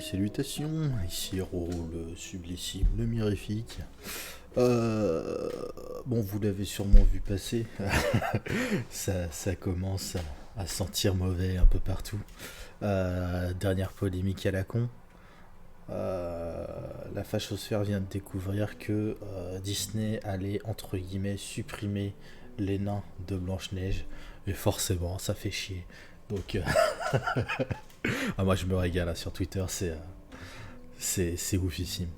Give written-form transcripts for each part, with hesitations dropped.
salutations, ici Hero, le sublissime, le mirifique. Bon, vous l'avez sûrement vu passer, ça commence à sentir mauvais un peu partout. Dernière polémique à la con. Euh, la fachosphère vient de découvrir que Disney allait, entre guillemets, supprimer les nains de Blanche-Neige. Et forcément, ça fait chier. Donc, moi je me régale hein, sur Twitter, c'est oufissime.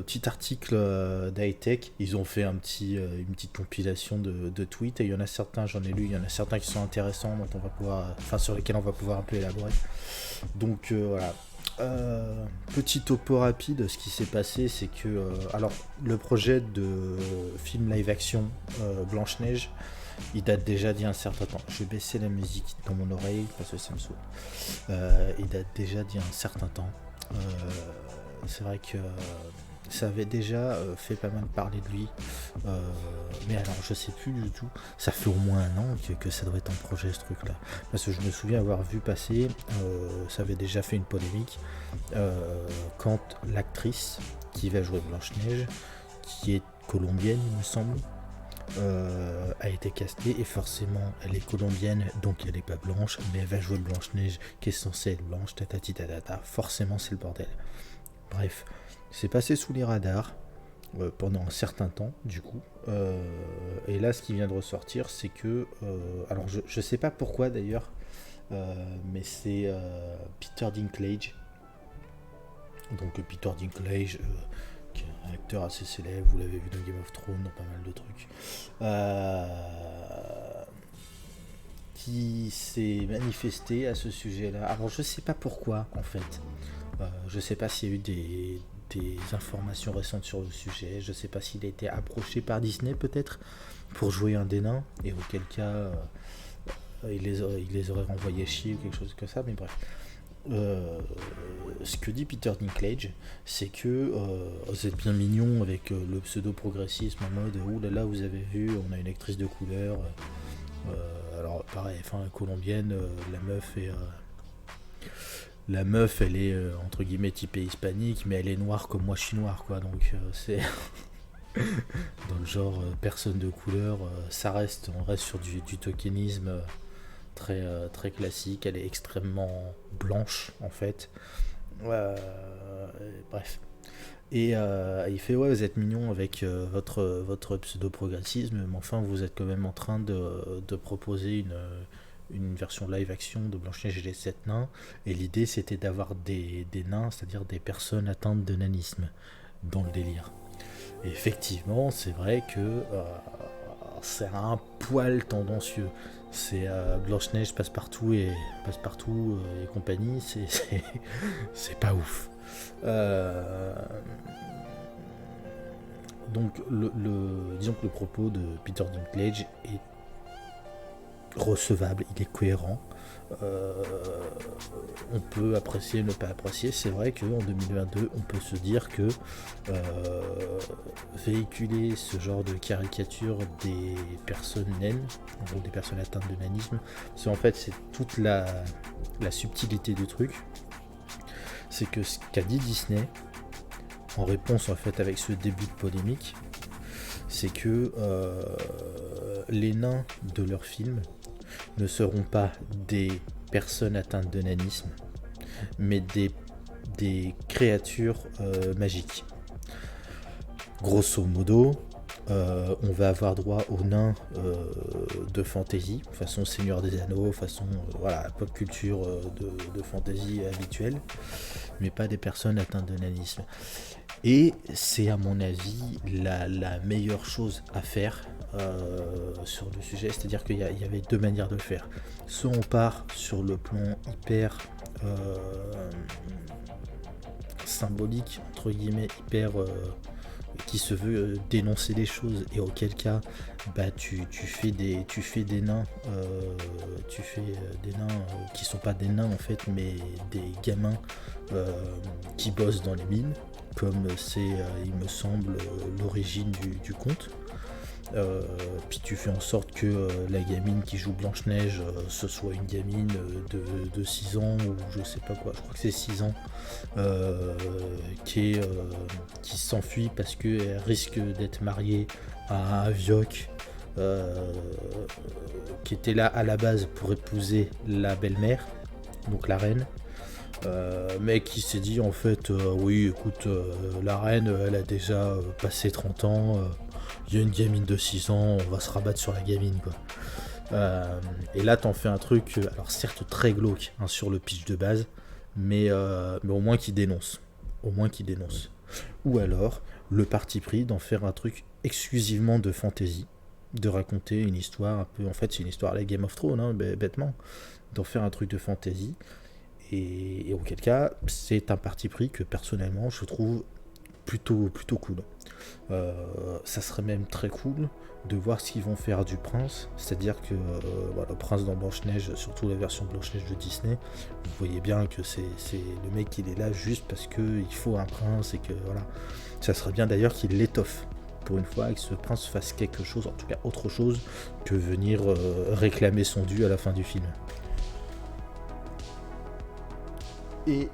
Petit article d'Hightech, ils ont fait une petite compilation de tweets et il y en a certains, j'en ai lu, il y en a certains qui sont intéressants, dont on va pouvoir, sur lesquels on va pouvoir un peu élaborer. Donc voilà. Petit topo rapide, ce qui s'est passé, c'est que alors le projet de film live action Blanche-Neige, il date déjà d'il y a un certain temps. Je vais baisser la musique dans mon oreille parce que ça me saoule. Il date déjà d'il y a un certain temps. Euh, c'est vrai que ça avait déjà fait pas mal parler de lui. Mais alors, je sais plus du tout. Ça fait au moins un an que ça doit être en projet ce truc-là. Parce que je me souviens avoir vu passer, ça avait déjà fait une polémique, quand l'actrice qui va jouer Blanche-Neige, qui est colombienne, il me semble, a été castée et forcément elle est colombienne donc elle est pas blanche mais elle va jouer Blanche-Neige qui est censée être blanche forcément c'est le bordel. Bref, c'est passé sous les radars pendant un certain temps du coup et là ce qui vient de ressortir c'est que alors je sais pas pourquoi d'ailleurs mais c'est Peter Dinklage donc Peter Dinklage qui est un acteur assez célèbre, vous l'avez vu dans Game of Thrones, dans pas mal de trucs, qui s'est manifesté à ce sujet-là. Alors je sais pas pourquoi en fait, je sais pas s'il y a eu des informations récentes sur le sujet, je sais pas s'il a été approché par Disney peut-être pour jouer un des nains, et auquel cas il les aurait renvoyés chier ou quelque chose comme ça, mais bref. Ce que dit Peter Dinklage, c'est que vous êtes bien mignon avec le pseudo-progressisme en mode ouh là là, vous avez vu, on a une actrice de couleur. Alors, pareil, colombienne, la meuf, elle est entre guillemets typée hispanique, mais elle est noire comme moi je suis noir, quoi. Donc, c'est dans le genre personne de couleur, on reste sur du tokenisme. Très classique, elle est extrêmement blanche en fait. Bref. Et il fait ouais vous êtes mignon avec votre pseudo-progressisme, mais enfin vous êtes quand même en train de proposer une version live action de Blanche-Neige et les 7 nains, et l'idée c'était d'avoir des nains, c'est-à-dire des personnes atteintes de nanisme dans le délire. Et effectivement c'est vrai que c'est un poil tendancieux. C'est Blanche-Neige passe-partout et compagnie, c'est pas ouf. Donc disons que le propos de Peter Dinklage est recevable, il est cohérent. On peut apprécier, ne pas apprécier. C'est vrai qu'en 2022, on peut se dire que véhiculer ce genre de caricature des personnes naines, en gros des personnes atteintes de nanisme, c'est en fait c'est toute la subtilité du truc. C'est que ce qu'a dit Disney en réponse en fait avec ce début de polémique, c'est que les nains de leur film ne seront pas des personnes atteintes de nanisme, mais des créatures magiques. Grosso modo, on va avoir droit aux nains de fantasy, façon Seigneur des Anneaux, façon pop culture de fantasy habituelle, mais pas des personnes atteintes de nanisme. Et c'est à mon avis la meilleure chose à faire sur le sujet, c'est-à-dire qu'il y avait deux manières de le faire. Soit on part sur le plan hyper symbolique, entre guillemets, hyper qui se veut dénoncer les choses, et auquel cas tu fais des nains des nains qui sont pas des nains en fait, mais des gamins qui bossent dans les mines, comme c'est il me semble l'origine du conte. Puis tu fais en sorte que la gamine qui joue Blanche-Neige, ce soit une gamine de 6 ans ou je sais pas quoi, je crois que c'est 6 ans, qui s'enfuit parce qu'elle risque d'être mariée à un vioc qui était là à la base pour épouser la belle-mère, donc la reine. Mais qui s'est dit en fait oui écoute la reine elle a déjà passé 30 ans, il y a une gamine de 6 ans, on va se rabattre sur la gamine quoi. Et là t'en fais un truc, alors certes très glauque hein, sur le pitch de base, mais au moins qui dénonce. Au moins qui dénonce. Ou alors le parti pris d'en faire un truc exclusivement de fantasy, de raconter une histoire un peu, en fait c'est une histoire à la Game of Thrones hein, bêtement, d'en faire un truc de fantasy. Et auquel cas, c'est un parti pris que personnellement je trouve plutôt cool. Ça serait même très cool de voir ce qu'ils vont faire du prince, c'est-à-dire que le prince dans Blanche-Neige, surtout la version Blanche-Neige de Disney, vous voyez bien que c'est le mec il est là juste parce qu'il faut un prince et que voilà. Ça serait bien d'ailleurs qu'il l'étoffe pour une fois et que ce prince fasse quelque chose, en tout cas autre chose que venir réclamer son dû à la fin du film. Et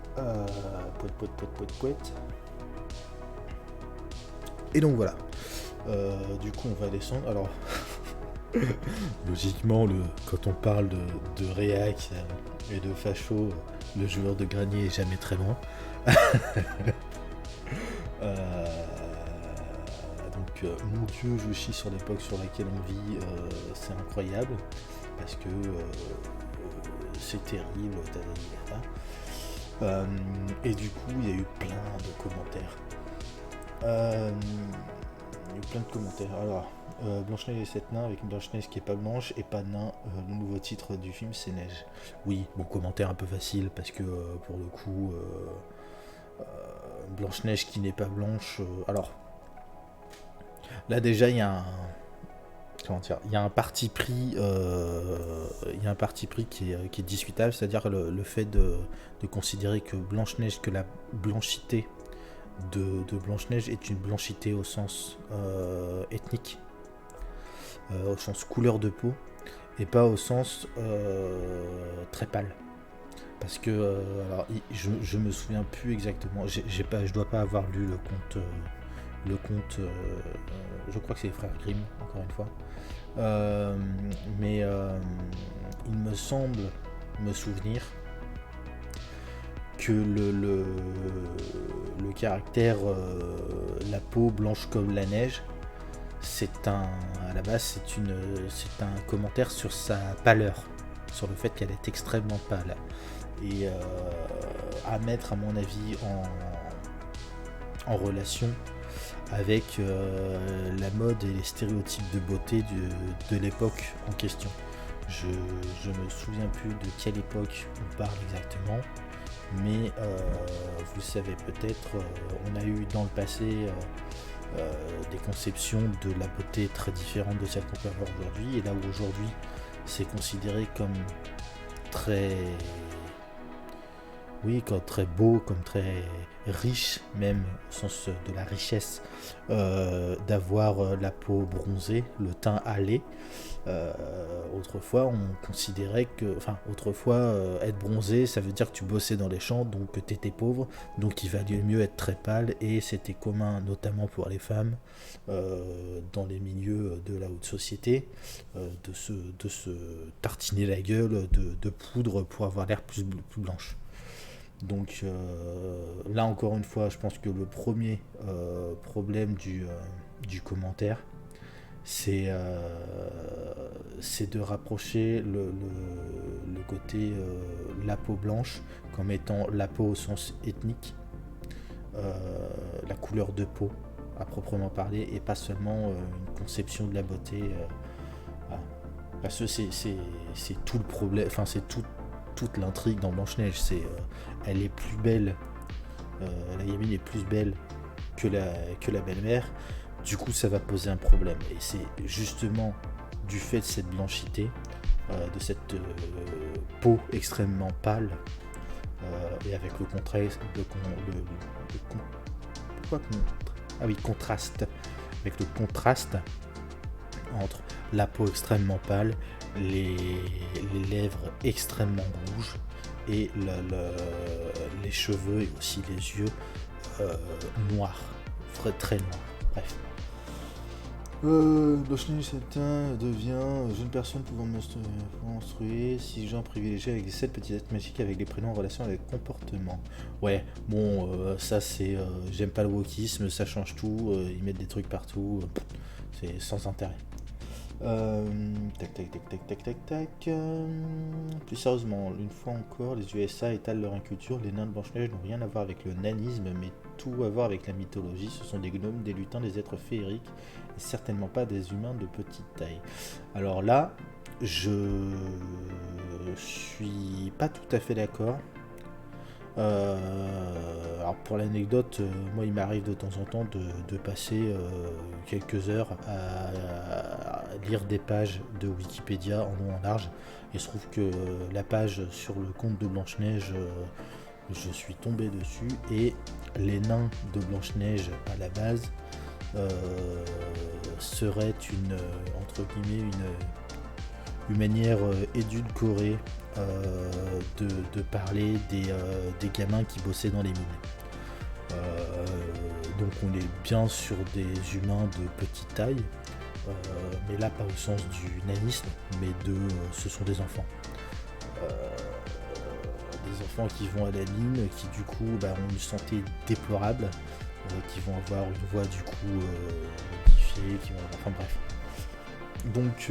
et donc voilà. Du coup on va descendre. Alors logiquement quand on parle de réac et de facho, le joueur de grenier est jamais très loin. Mon dieu je chie sur l'époque sur laquelle on vit, c'est incroyable parce que c'est terrible. Et du coup, il y a eu plein de commentaires. Alors, Blanche-Neige et 7 nains avec une Blanche-Neige qui est pas blanche et pas nain. Le nouveau titre du film, c'est Neige. Oui, bon, commentaire un peu facile parce que pour le coup, Blanche-Neige qui n'est pas blanche. Alors, là déjà, il y a un parti pris, qui est discutable, c'est-à-dire le fait de considérer que Blanche-Neige, que la blanchité de Blanche-Neige est une blanchité au sens ethnique, au sens couleur de peau, et pas au sens très pâle. Parce que, alors, je me souviens plus exactement, je dois pas avoir lu le conte, je crois que c'est les frères Grimm, encore une fois. Mais il me semble me souvenir que le caractère la peau blanche comme la neige, à la base c'est un commentaire sur sa pâleur, sur le fait qu'elle est extrêmement pâle, et à mettre à mon avis en relation avec la mode et les stéréotypes de beauté de l'époque en question. Je me souviens plus de quelle époque on parle exactement, mais vous savez peut-être, on a eu dans le passé des conceptions de la beauté très différentes de celles qu'on peut avoir aujourd'hui, et là où aujourd'hui c'est considéré comme très beau, comme très riche, même au sens de la richesse, d'avoir la peau bronzée, le teint hâlé. Autrefois, on considérait que, être bronzé, ça veut dire que tu bossais dans les champs, donc que tu étais pauvre, donc il valait mieux être très pâle, et c'était commun, notamment pour les femmes, dans les milieux de la haute société, de se tartiner la gueule de poudre pour avoir l'air plus blanche. Donc là encore une fois, je pense que le premier problème du commentaire, c'est de rapprocher le côté la peau blanche comme étant la peau au sens ethnique, la couleur de peau à proprement parler, et pas seulement une conception de la beauté. Voilà. Parce que c'est tout le problème, enfin c'est toute l'intrigue dans Blanche-Neige, elle est plus belle, la gamine est plus belle que la belle-mère, du coup ça va poser un problème, et c'est justement du fait de cette blanchité, de cette peau extrêmement pâle, et avec le contraste, contraste, avec le contraste entre la peau extrêmement pâle, les lèvres extrêmement rouges et les cheveux et aussi les yeux noirs, très noirs. Bref. Blanche-Neige devient jeune personne pouvant menstruer, si genre privilégié avec 7 petites êtres magiques avec des prénoms en relation avec le comportement. Ouais, bon, ça c'est. J'aime pas le wokisme, ça change tout, ils mettent des trucs partout, c'est sans intérêt. Tac. Plus sérieusement, une fois encore, les USA étalent leur inculture. Les nains de Blanche-Neige n'ont rien à voir avec le nanisme, mais tout à voir avec la mythologie. Ce sont des gnomes, des lutins, des êtres féeriques, et certainement pas des humains de petite taille. Alors là, je suis pas tout à fait d'accord. Alors pour l'anecdote, moi il m'arrive de temps en temps de passer quelques heures à lire des pages de Wikipédia en long en large, et je trouve que la page sur le conte de Blanche-Neige, je suis tombé dessus, et les nains de Blanche-Neige à la base seraient entre guillemets une manière édulcorée de parler des gamins qui bossaient dans les mines. Donc on est bien sur des humains de petite taille, mais là pas au sens du nanisme, mais ce sont des enfants. Des enfants qui vont à la mine, qui du coup ont une santé déplorable, qui vont avoir une voix du coup modifiée, enfin bref. Donc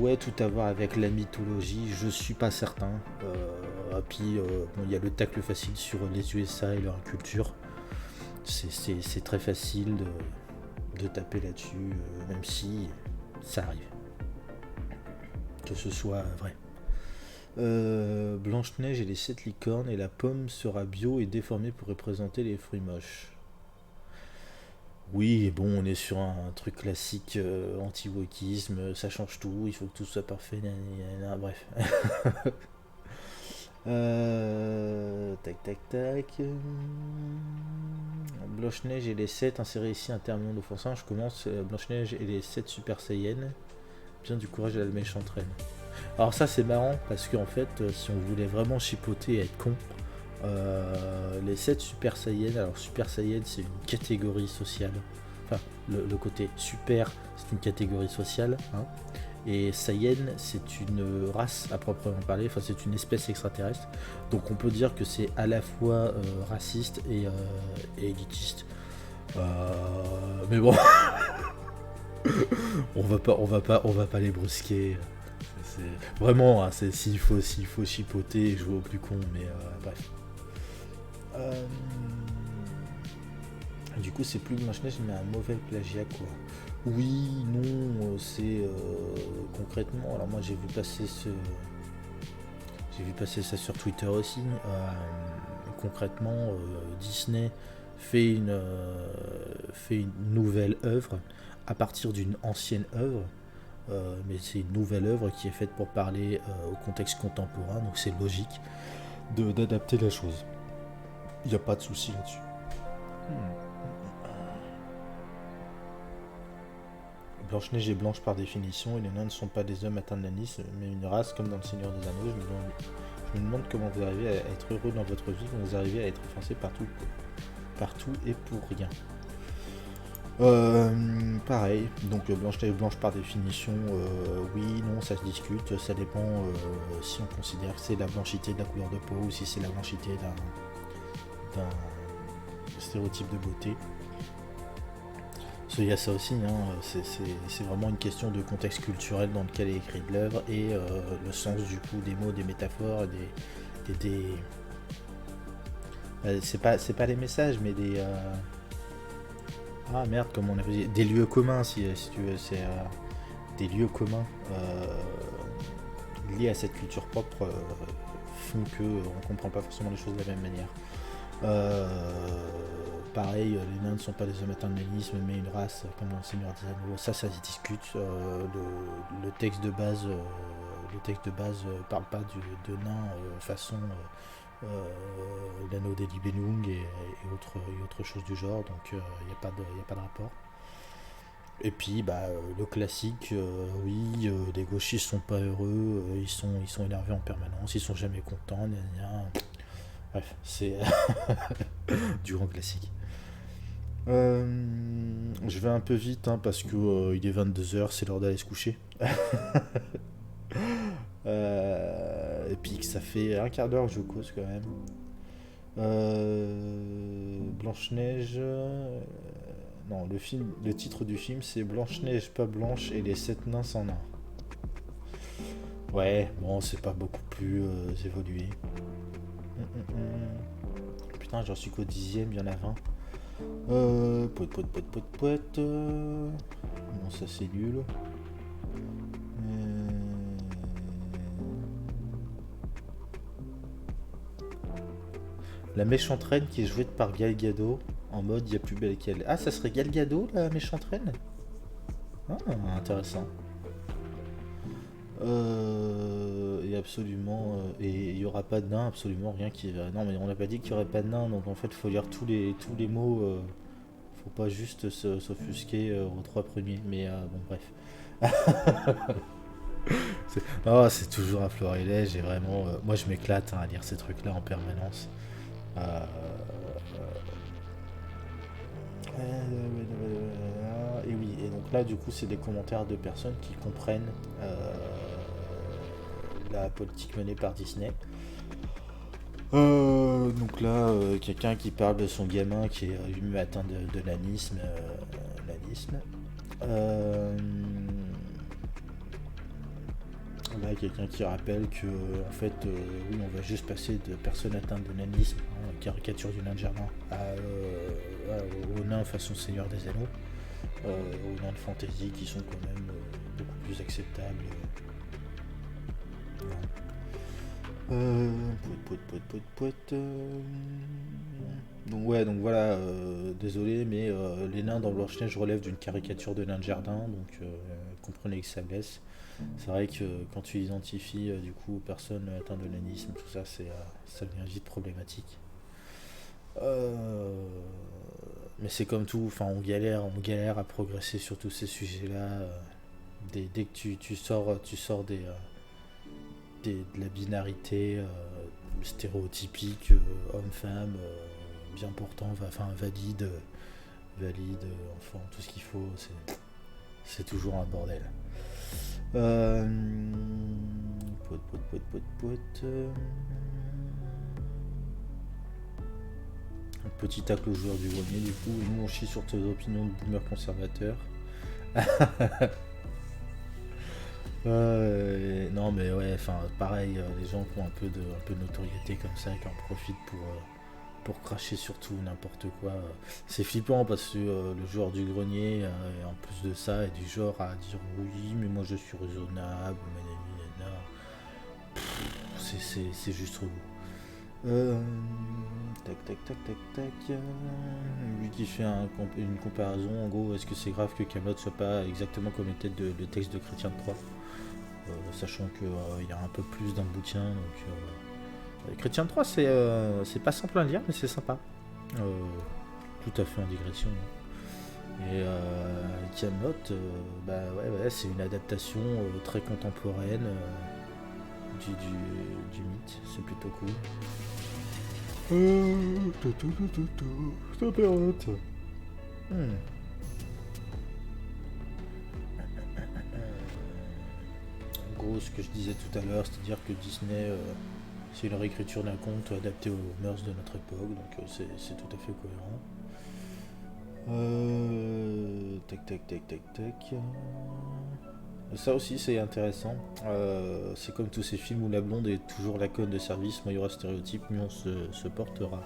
ouais, tout à voir avec la mythologie, je suis pas certain. Puis il y a le tacle facile sur les USA et leur culture. C'est très facile de taper là-dessus, même si ça arrive. Que ce soit vrai. Blanche-Neige et les 7 licornes, et la pomme sera bio et déformée pour représenter les fruits moches. Oui, bon, on est sur un truc classique anti-wokisme, ça change tout, il faut que tout soit parfait, bref. Tac. Blanche-Neige et les 7, inséré ici un terme offensant, je commence. Blanche-Neige et les 7 Super Saiyans, bien du courage à la méchante reine. Alors ça c'est marrant, parce qu'en fait, si on voulait vraiment chipoter et être con, les 7 Super Saiyans, alors Super Saiyan c'est une catégorie sociale, enfin le côté super c'est une catégorie sociale, hein, et Saiyan c'est une race à proprement parler, enfin c'est une espèce extraterrestre, donc on peut dire que c'est à la fois raciste et élitiste, mais bon on va pas les brusquer. Vraiment, hein, s'il faut chipoter, jouer au plus con, mais bref. Du coup, c'est plus Blanche-Neige, mais un mauvais plagiat, quoi. Oui, non, c'est concrètement. Alors moi, j'ai vu passer ça sur Twitter aussi. Concrètement, Disney fait une nouvelle œuvre à partir d'une ancienne œuvre. Mais c'est une nouvelle œuvre qui est faite pour parler au contexte contemporain, donc c'est logique d'adapter la chose. Il n'y a pas de souci là-dessus. Blanche-Neige est blanche par définition, et les nains ne sont pas des hommes atteints de nanisme, mais une race comme dans le Seigneur des Anneaux. Je me demande comment vous arrivez à être heureux dans votre vie quand vous arrivez à être offensé partout et pour rien. Pareil, donc Blanche-Neige blanche par définition, oui, non, ça se discute, ça dépend si on considère que c'est la blanchité de la couleur de peau ou si c'est la blanchité d'un stéréotype de beauté. Il y a ça aussi, hein, c'est vraiment une question de contexte culturel dans lequel est écrite l'œuvre, et le sens du coup des mots, des métaphores, c'est pas les messages, mais des merde, comment on avait dit, des lieux communs, si tu veux, c'est des lieux communs liés à cette culture propre font que on comprend pas forcément les choses de la même manière. Pareil, les nains ne sont pas des hommes atteints de nanisme, mais une race comme dans le Seigneur des Anneaux. Ça se discute. Le texte de base, parle pas de nains façon l'anneau des Nibelung et autre chose du genre, donc il n'y a pas de rapport. Et puis, le classique, oui, les gauchistes sont pas heureux, ils sont énervés en permanence, ils sont jamais contents, gna gna. Bref, c'est du grand classique. Je vais un peu vite hein, parce que il est 22 heures, c'est l'heure d'aller se coucher. Et puis que ça fait un quart d'heure que je cause quand même. Blanche-Neige. Non, le titre du film c'est Blanche-Neige pas blanche et les sept nains sans nains. Ouais, bon, c'est pas beaucoup plus évolué. Putain, j'en suis qu'au 10e, il y en a 20. Poète, poète, poète, poète, poète. Bon, ça c'est nul. Euh, La méchante reine qui est jouée par Gal Gadot en mode il y a plus belle qu'elle. Ah, ça serait Gal Gadot la méchante reine. Ah, intéressant. Et absolument. Et il n'y aura pas de nain, absolument rien qui va. Non, mais on n'a pas dit qu'il n'y aurait pas de nain, donc en fait, il faut lire tous les mots. Faut pas juste s'offusquer aux trois premiers. Mais bon, bref. C'est toujours un florilège et vraiment. Moi, je m'éclate hein, à lire ces trucs-là en permanence. Euh, et oui, et donc là, du coup, c'est des commentaires de personnes qui comprennent la politique menée par Disney. Donc là, quelqu'un qui parle de son gamin qui est lui atteint de l'anisme. L'anisme. Euh, Là, quelqu'un qui rappelle que, en fait, oui, on va juste passer de personnes atteintes de nanisme, hein, caricature du nain de jardin, aux nains façon Seigneur des Anneaux, aux nains de fantasy qui sont quand même beaucoup plus acceptables. Donc ouais, donc voilà, désolé, mais les nains dans Blanche-Neige relèvent d'une caricature de nain de jardin, donc comprenez que ça blesse. C'est vrai que quand tu identifies du coup personnes atteintes de nanisme, tout ça, ça devient vite problématique. Euh, mais c'est comme tout, enfin on galère à progresser sur tous ces sujets-là. Dès que tu sors de la binarité stéréotypique homme-femme, bien portant, enfin valide, enfant, tout ce qu'il faut, c'est toujours un bordel. Euh... Un petit tacle au joueur du grenier, du coup, nous on chie sur tes opinions de boomer conservateur. Non mais ouais, enfin pareil, les gens qui ont un peu de notoriété comme ça, qui en profitent pour cracher sur tout, n'importe quoi. C'est flippant parce que le joueur du grenier, en plus de ça, est du genre à dire oui, mais moi je suis raisonnable, c'est juste relou. Tac, tac, tac, tac, tac. Lui qui fait une comparaison, en gros, est-ce que c'est grave que Camelot soit pas exactement comme était le texte de Chrétien de Troyes, sachant qu'il y a un peu plus d'un bouquin, donc Chrétien de Troyes, c'est pas simple à lire, mais c'est sympa. Euh, Tout à fait en digression. Et Camelot, ouais, c'est une adaptation très contemporaine du mythe, c'est plutôt cool. Ça perrotte. En gros, ce que je disais tout à l'heure, c'est-à-dire que Disney, c'est une réécriture d'un conte adapté aux mœurs de notre époque, donc c'est tout à fait cohérent. Tac, tac, tac, tac, tac. Ça aussi, c'est intéressant. C'est comme tous ces films où la blonde est toujours la conne de service, moins il y aura stéréotype, mieux on se portera.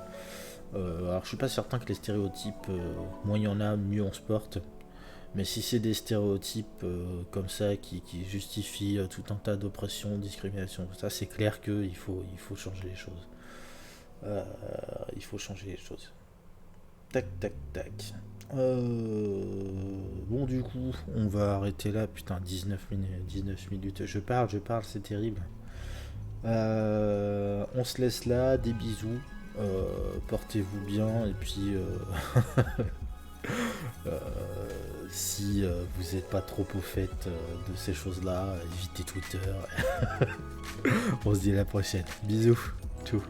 Alors, je suis pas certain que les stéréotypes, moins il y en a, mieux on se porte. Mais si c'est des stéréotypes comme ça qui justifient tout un tas d'oppressions, discriminations, ça c'est clair qu'il faut changer les choses. Il faut changer les choses. Tac, tac, tac. Bon, du coup, on va arrêter là. Putain, 19 minutes. Je parle, c'est terrible. On se laisse là. Des bisous. Portez-vous bien. Et puis, Si vous n'êtes pas trop au fait de ces choses-là, évitez Twitter. On se dit à la prochaine. Bisous. Tchou.